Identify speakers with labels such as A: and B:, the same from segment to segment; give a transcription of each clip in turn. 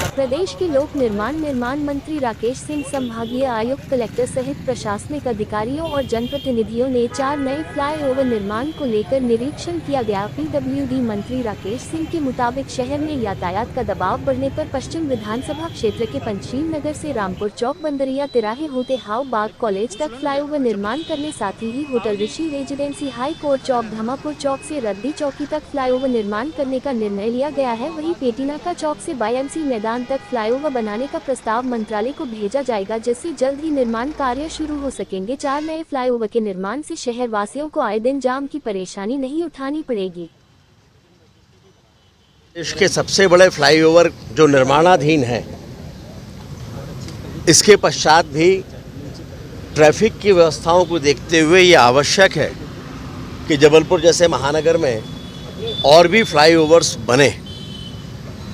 A: प्रदेश के लोक निर्माण मंत्री राकेश सिंह, संभागीय आयुक्त, कलेक्टर सहित प्रशासनिक अधिकारियों और जनप्रतिनिधियों ने 4 नए फ्लाईओवर निर्माण को लेकर निरीक्षण किया गया। पीडब्ल्यूडी मंत्री राकेश सिंह के मुताबिक शहर में यातायात का दबाव बढ़ने पर पश्चिम विधानसभा क्षेत्र के पंचशील नगर से रामपुर चौक, बंदरिया तिराहे होते हाउ बाग कॉलेज तक फ्लाईओवर निर्माण करने, साथ ही होटल ऋषि रेजिडेंसी, हाई कोर्ट चौक, धमापुर चौक से रद्दी चौकी तक फ्लाईओवर निर्माण करने का निर्णय लिया गया है। वहीं पेटीनाका चौक से बाईएमसी मैदान तक फ्लाईओवर बनाने का प्रस्ताव मंत्रालय को भेजा जाएगा, जिससे जल्द ही निर्माण कार्य शुरू हो सकेंगे। 4 नए फ्लाईओवर के निर्माण से शहर वासियों को आए दिन जाम की परेशानी नहीं उठानी पड़ेगी।
B: देश के सबसे बड़े फ्लाईओवर जो निर्माणाधीन है, इसके पश्चात भी ट्रैफिक की व्यवस्थाओं को देखते हुए ये आवश्यक है कि जबलपुर जैसे महानगर में और भी फ्लाईओवर्स बने।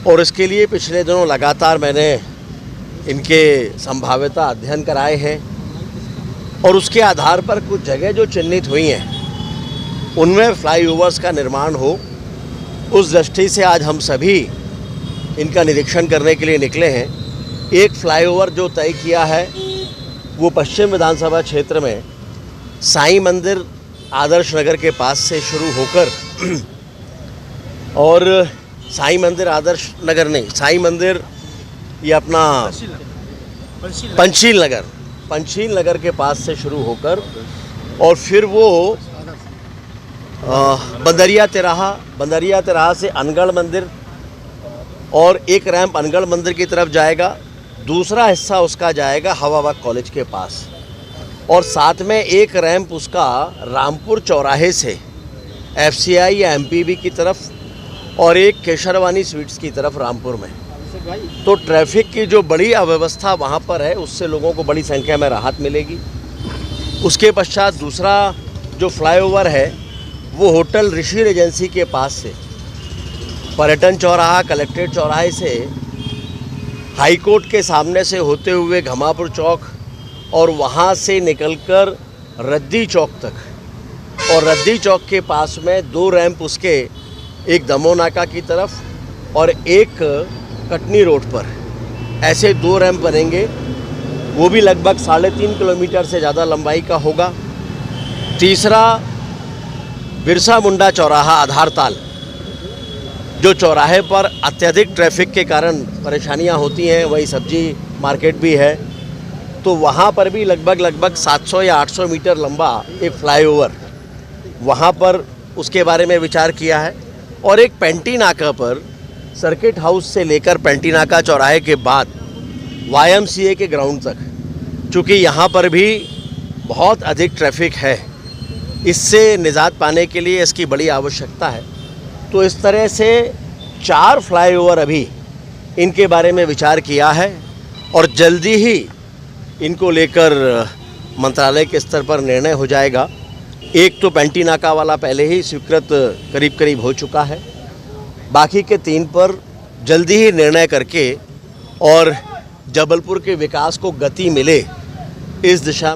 B: और इसके लिए पिछले दिनों लगातार मैंने इनके संभाव्यता अध्ययन कराए हैं और उसके आधार पर कुछ जगह जो चिन्हित हुई हैं उनमें फ्लाईओवर्स का निर्माण हो, उस दृष्टि से आज हम सभी इनका निरीक्षण करने के लिए निकले हैं। एक फ्लाईओवर जो तय किया है वो पश्चिम विधानसभा क्षेत्र में साईं मंदिर आदर्श नगर के पास से शुरू होकर और साईं मंदिर आदर्श नगर नहीं, साईं मंदिर ये अपना पंचशील नगर के पास से शुरू होकर और फिर वो बंदरिया तिराहा से अनगढ़ मंदिर और एक रैंप अनगढ़ मंदिर की तरफ जाएगा। दूसरा हिस्सा उसका जाएगा हवाबाग कॉलेज के पास और साथ में एक रैंप उसका रामपुर चौराहे से एफसीआई या एमपीबी की तरफ और एक केशरवानी स्वीट्स की तरफ रामपुर में। तो ट्रैफिक की जो बड़ी अव्यवस्था वहाँ पर है उससे लोगों को बड़ी संख्या में राहत मिलेगी। उसके पश्चात दूसरा जो फ्लाईओवर है वो होटल ऋषि रेजेंसी के पास से पर्यटन चौराहा, कलेक्ट्रेट चौराहे से हाई कोर्ट के सामने से होते हुए घमापुर चौक और वहाँ से निकलकर रद्दी चौक तक और रद्दी चौक के पास में 2 रैंप उसके, एक दमोनाका की तरफ और एक कटनी रोड पर, ऐसे 2 रैंप बनेंगे। वो भी लगभग 3.5 किलोमीटर से ज़्यादा लंबाई का होगा। तीसरा बिरसा मुंडा चौराहा आधारताल, जो चौराहे पर अत्यधिक ट्रैफिक के कारण परेशानियां होती हैं, वही सब्जी मार्केट भी है, तो वहाँ पर भी लगभग 700 या 800 मीटर लंबा एक फ्लाईओवर वहाँ पर उसके बारे में विचार किया है। और एक पेंटीनाका पर सर्किट हाउस से लेकर पेंटीनाका चौराहे के बाद वाईएमसीए के ग्राउंड तक, चूँकि यहाँ पर भी बहुत अधिक ट्रैफिक है, इससे निजात पाने के लिए इसकी बड़ी आवश्यकता है। तो इस तरह से 4 फ्लाईओवर अभी इनके बारे में विचार किया है और जल्दी ही इनको लेकर मंत्रालय के स्तर पर निर्णय हो जाएगा। एक तो पेंटीनाका वाला पहले ही स्वीकृत करीब हो चुका है, बाकी के 3 पर जल्दी ही निर्णय करके और जबलपुर के विकास को गति मिले इस दिशा